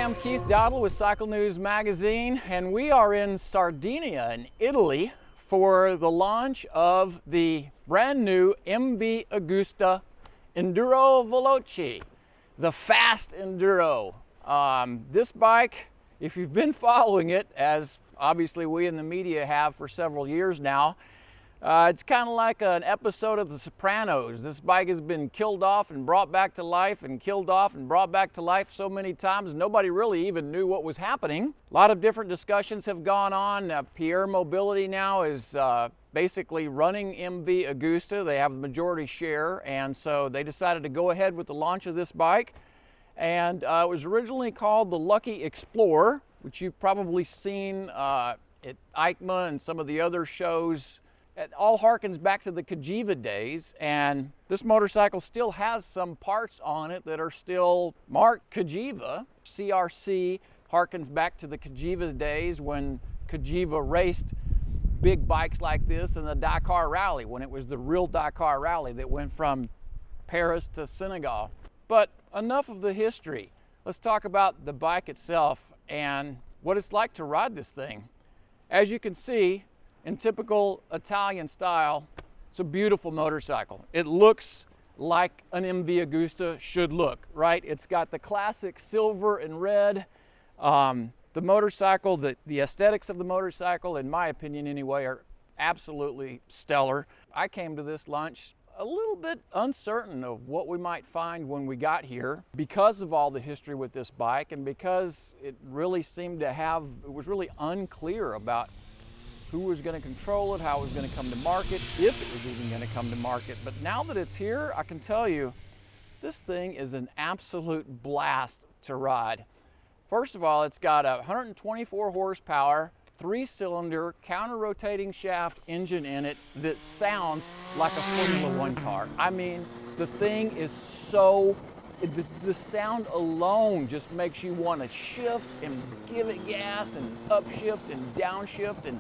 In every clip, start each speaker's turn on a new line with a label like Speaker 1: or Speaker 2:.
Speaker 1: I'm Keith Dowdle with Cycle News Magazine, and we are in Sardinia in Italy for the launch of the brand new MV Agusta Enduro Veloce, the fast enduro. This bike, if you've been following it, as obviously we in the media have for several years now, it's kind of like an episode of The Sopranos. This bike has been killed off and brought back to life and killed off and brought back to life so many times nobody really even knew what was happening. A lot of different discussions have gone on. Pierre Mobility now is basically running MV Agusta. They have the majority share, and so they decided to go ahead with the launch of this bike. And it was originally called the Lucky Explorer, which you've probably seen at EICMA and some of the other shows. It all harkens back to the Cagiva days, and this motorcycle still has some parts on it that are still marked Cagiva. CRC harkens back to the Cagiva days when Cagiva raced big bikes like this in the Dakar Rally, when it was the real Dakar Rally that went from Paris to Senegal. But enough of the history. Let's talk about the bike itself and what it's like to ride this thing. As you can see, in typical Italian style, it's a beautiful motorcycle. It looks like an MV Agusta should look, right? It's got the classic silver and red. The motorcycle, the aesthetics of the motorcycle, in my opinion anyway, are absolutely stellar. I came to this launch a little bit uncertain of what we might find when we got here because of all the history with this bike and because it really seemed to have, it was really unclear about who was going to control it, how it was going to come to market, if it was even going to come to market. But now that it's here, I can tell you, this thing is an absolute blast to ride. First of all, it's got a 124 horsepower, 3-cylinder, counter-rotating shaft engine in it that sounds like a Formula One car. I mean, the thing is so, the sound alone just makes you want to shift and give it gas and upshift and downshift and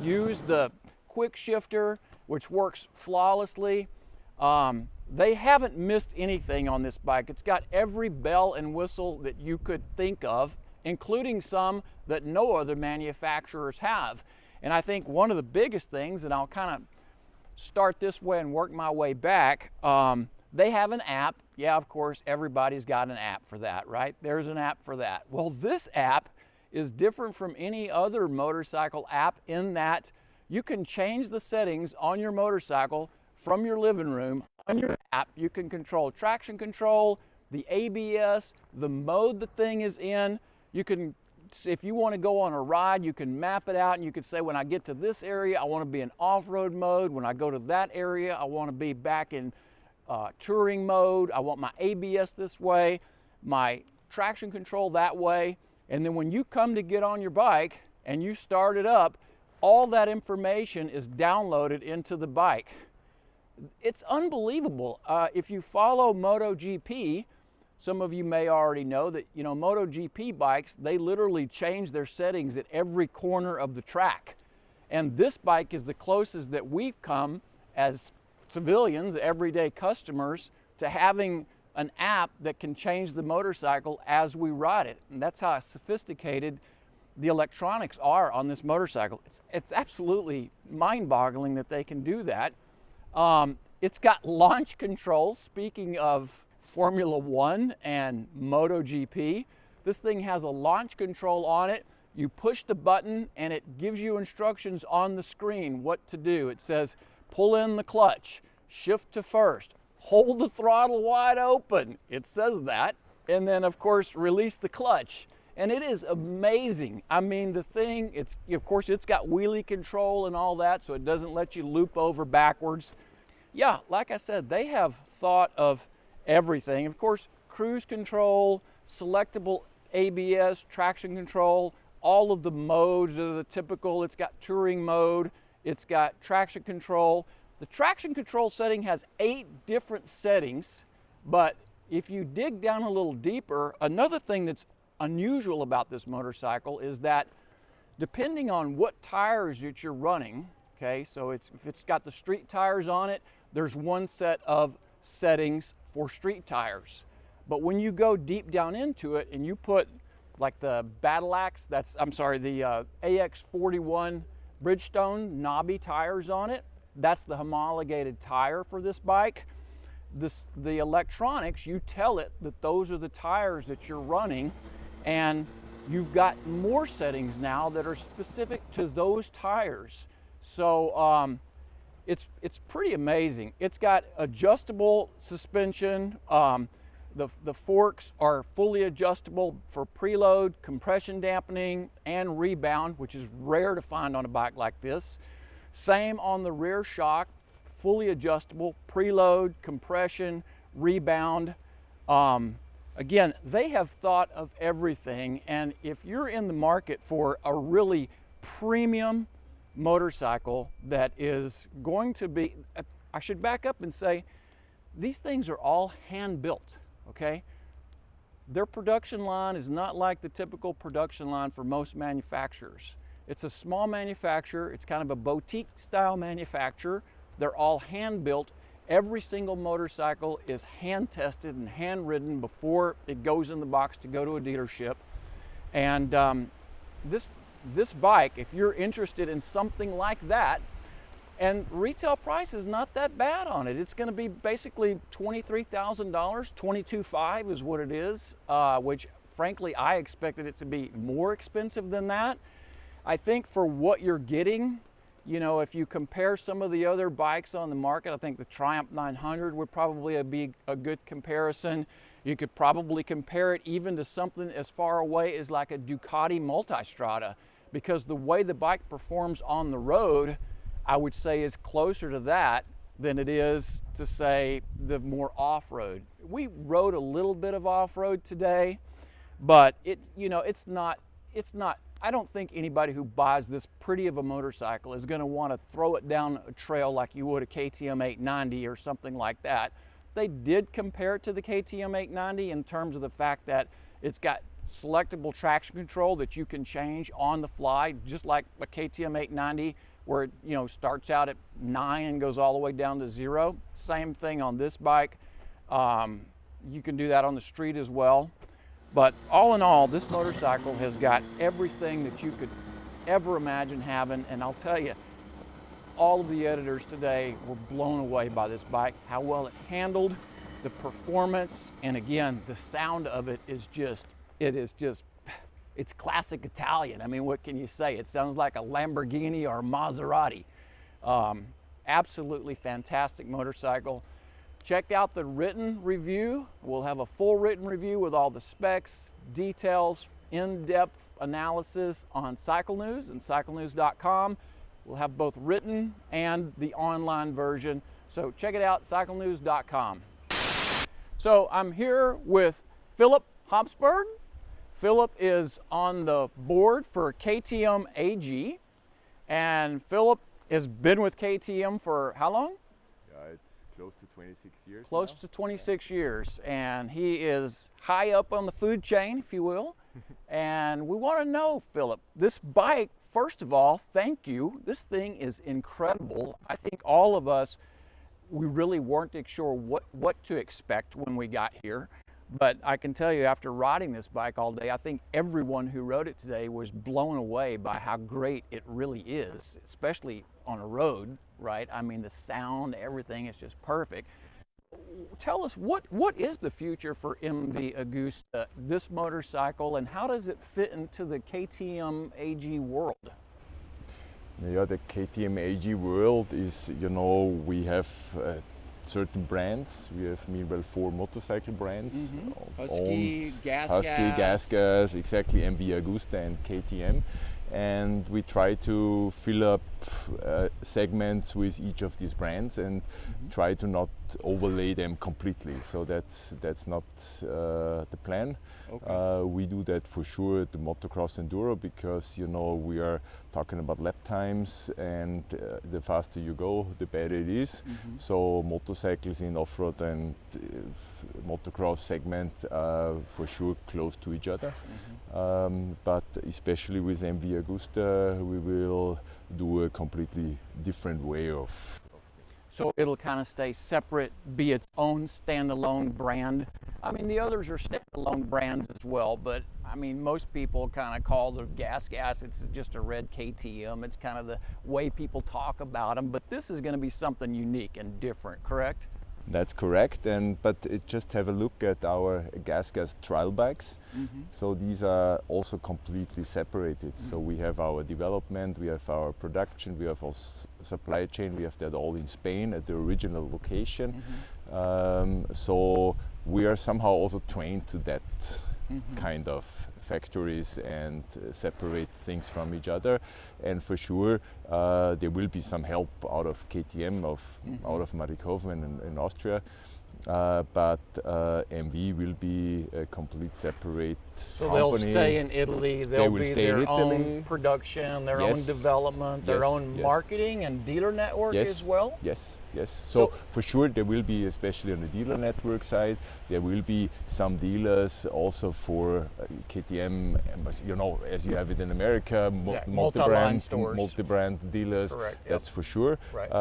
Speaker 1: use the quick shifter, which works flawlessly. They haven't missed anything on this bike. It's got every bell and whistle that you could think of, including some that no other manufacturers have. And I think one of the biggest things, and I'll kind of start this way and work my way back, they have an app. Yeah, of course, everybody's got an app for that, right? There's an app for that. Well, this app is different from any other motorcycle app in that you can change the settings on your motorcycle from your living room. On your app, you can control traction control, the ABS, the mode the thing is in. You can, if you want to go on a ride, you can map it out and you can say, when I get to this area, I want to be in off-road mode. When I go to that area, I want to be back in touring mode. I want my ABS this way, my traction control that way. And then when you come to get on your bike and you start it up, all that information is downloaded into the bike. It's unbelievable. If you follow MotoGP, some of you may already know that, you know, MotoGP bikes, they literally change their settings at every corner of the track. And this bike is the closest that we've come as civilians, everyday customers, to having an app that can change the motorcycle as we ride it. And that's how sophisticated the electronics are on this motorcycle. It's absolutely mind-boggling that they can do that. It's got launch control. Speaking of Formula One and MotoGP, this thing has a launch control on it. You push the button and it gives you instructions on the screen what to do. It says, pull in the clutch, shift to first, hold the throttle wide open. It says that. And then, of course, release the clutch. And it is amazing. I mean, the thing, of course, it's got wheelie control and all that, so it doesn't let you loop over backwards. Yeah, like I said, they have thought of everything. Of course, cruise control, selectable ABS, traction control, all of the modes are the typical. It's got touring mode. It's got traction control. The traction control setting has 8 different settings, but if you dig down a little deeper, another thing that's unusual about this motorcycle is that depending on what tires that you're running, okay, so if it's got the street tires on it, there's one set of settings for street tires. But when you go deep down into it and you put like the Battle Axe, I'm sorry, the AX41 Bridgestone knobby tires on it. That's the homologated tire for this bike. The electronics, you tell it that those are the tires that you're running, and you've got more settings now that are specific to those tires. So it's pretty amazing. It's got adjustable suspension. The forks are fully adjustable for preload, compression dampening, and rebound, which is rare to find on a bike like this. Same on the rear shock, fully adjustable, preload, compression, rebound. Again, they have thought of everything, and if you're in the market for a really premium motorcycle that is going to be, I should back up and say, these things are all hand built, okay? Their production line is not like the typical production line for most manufacturers. It's a small manufacturer, it's kind of a boutique style manufacturer. They're all hand built. Every single motorcycle is hand tested and hand ridden before it goes in the box to go to a dealership. And this bike, if you're interested in something like that, and retail price is not that bad on it. It's going to be basically $23,000, $22,500 is what it is, which frankly I expected it to be more expensive than that. I think for what you're getting, you know, if you compare some of the other bikes on the market, I think the Triumph 900 would probably be a good comparison. You could probably compare it even to something as far away as like a Ducati Multistrada, because the way the bike performs on the road, I would say is closer to that than it is to say the more off-road. We rode a little bit of off-road today, but it's not, I don't think anybody who buys this pretty of a motorcycle is going to want to throw it down a trail like you would a KTM 890 or something like that. They did compare it to the KTM 890 in terms of the fact that it's got selectable traction control that you can change on the fly, just like a KTM 890, where it starts out at 9 and goes all the way down to 0. Same thing on this bike. You can do that on the street as well. But all in all, this motorcycle has got everything that you could ever imagine having, and I'll tell you, all of the editors today were blown away by this bike, how well it handled, the performance, and again, the sound of it is just, it's classic Italian. I mean, what can you say? It sounds like a Lamborghini or a Maserati. Absolutely fantastic motorcycle. Check out the written review. We'll have a full written review with all the specs, details, in-depth analysis on Cycle News and cyclenews.com. We'll have both written and the online version. So check it out, cyclenews.com. So I'm here with Philip Habsburg. Philip is on the board for KTM AG, and Philip has been with KTM for how long?
Speaker 2: It's close to 26 years.
Speaker 1: Close to 26 years, and he is high up on the food chain, if you will. And we want to know, Philip, this bike, first of all, thank you. This thing is incredible. I think all of us, we really weren't sure what to expect when we got here. But I can tell you, after riding this bike all day, I think everyone who rode it today was blown away by how great it really is, especially on a road, right? I mean, the sound, everything is just perfect. Tell us, what is the future for MV Agusta, this motorcycle, and how does it fit into the KTM AG world?
Speaker 2: Yeah, the KTM AG world is, we have certain brands. We have meanwhile 4 motorcycle brands.
Speaker 1: Husky,
Speaker 2: Gas Gas, exactly, MV Agusta and KTM. And we try to fill up segments with each of these brands and try to not overlay them completely. So that's not the plan. Okay. We do that for sure at the motocross enduro because we are talking about lap times, and the faster you go, the better it is. So motorcycles in off-road and motocross segment are for sure close to each other. But especially with MV Agusta, we will do a completely different way of.
Speaker 1: So it'll kind of stay separate, be its own standalone brand. I mean, the others are standalone brands as well, but I mean, most people kind of call the gas, it's just a red KTM. It's kind of the way people talk about them, but this is going to be something unique and different, correct?
Speaker 2: That's correct, but just have a look at our gas trial bikes. So these are also completely separated. So we have our development, we have our production, we have our supply chain, we have that all in Spain at the original location. So we are somehow also trained to that kind of factories and separate things from each other. And for sure, there will be some help out of KTM, out of Marikhofen in Austria. But MV will be a complete separate
Speaker 1: so
Speaker 2: company.
Speaker 1: They'll stay in Italy. They'll
Speaker 2: will
Speaker 1: be
Speaker 2: stay
Speaker 1: their
Speaker 2: in Italy.
Speaker 1: own production, their own development, their own marketing and dealer network as well.
Speaker 2: Yes. So for sure there will be, especially on the dealer network side, there will be some dealers also for KTM, you know, as you have it in America, multi-brand
Speaker 1: stores,
Speaker 2: multi-brand dealers.
Speaker 1: Correct,
Speaker 2: that's for sure.
Speaker 1: Right.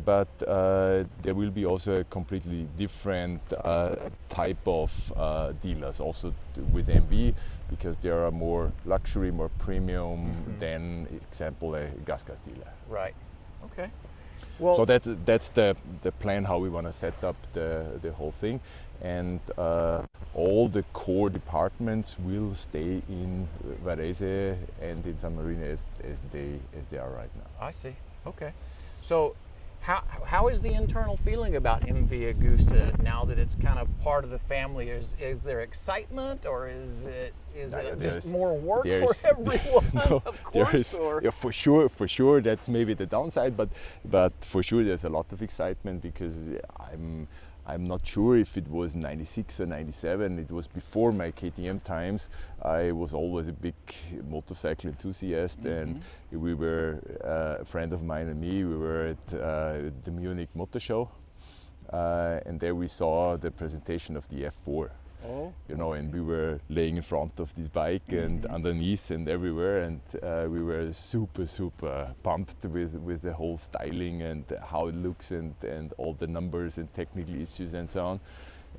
Speaker 2: But there will be also a completely different type of dealers also with MV, because there are more luxury, more premium than, example, a gas dealer.
Speaker 1: Right. Okay. Well,
Speaker 2: so that's the plan, how we want to set up the whole thing, and all the core departments will stay in Varese and in San Marino as they are right now.
Speaker 1: I see. Okay. So how is the internal feeling about MV Agusta now that it's kind of part of the family? Is there excitement, or is it just more work for everyone?
Speaker 2: No,
Speaker 1: of course.
Speaker 2: Yeah, for sure that's maybe the downside, but for sure there's a lot of excitement, because I'm not sure if it was 96 or 97. It was before my KTM times. I was always a big motorcycle enthusiast, and we were, a friend of mine and me, we were at the Munich Motor Show, and there we saw the presentation of the F4.
Speaker 1: Oh.
Speaker 2: You know, and we were laying in front of this bike and underneath and everywhere, and we were super pumped with the whole styling and how it looks and all the numbers and technical issues and so on.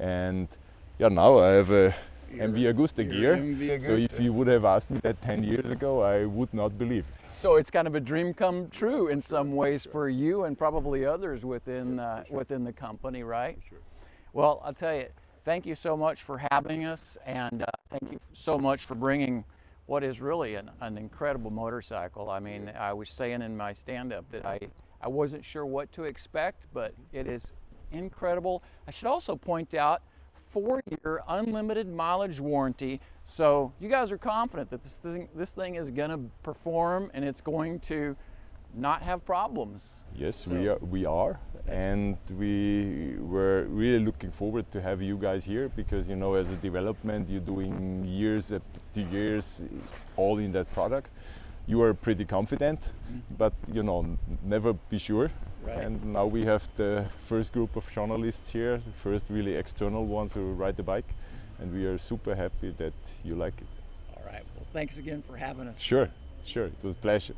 Speaker 2: And yeah, now I have a MV Agusta gear. So if you would have asked me that 10 years ago, I would not believe.
Speaker 1: So it's kind of a dream come true in some ways for you and probably others within the company, right?
Speaker 2: Sure.
Speaker 1: Well, I'll tell you, thank you so much for having us, and thank you so much for bringing what is really an incredible motorcycle. I mean, I was saying in my stand-up that I wasn't sure what to expect, but it is incredible. I should also point out 4-year unlimited mileage warranty, so you guys are confident that this thing is going to perform and it's going to not have problems.
Speaker 2: Yes,
Speaker 1: so
Speaker 2: we are. And we were really looking forward to have you guys here, because, you know, as a development, you're doing years after years all in that product. You are pretty confident, but, you know, never be sure.
Speaker 1: Right.
Speaker 2: And now we have the first group of journalists here, the first really external ones who ride the bike, and we are super happy that you like it.
Speaker 1: All right. Well, thanks again for having us.
Speaker 2: Sure. It was a pleasure.